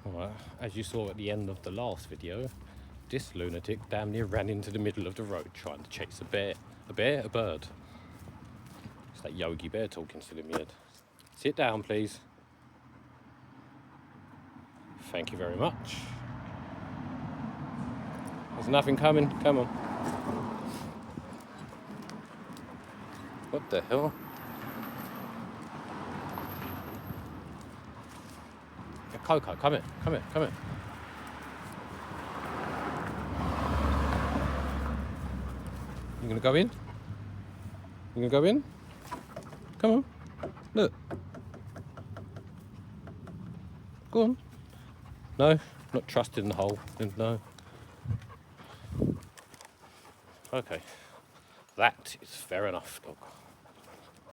Alright, as you saw at the end of the last video, this lunatic damn near ran into the middle of the road trying to chase a bear. A bear? A bird. It's that Yogi Bear talking to him yet. Sit down, please. Thank you very much. There's nothing coming. Come on. What the hell? Yeah, Coco, come here. Come here. Come here. You gonna go in? You gonna go in? Come on. Look. Go on. No, not trusting the hole. No. Okay. That is fair enough, dog.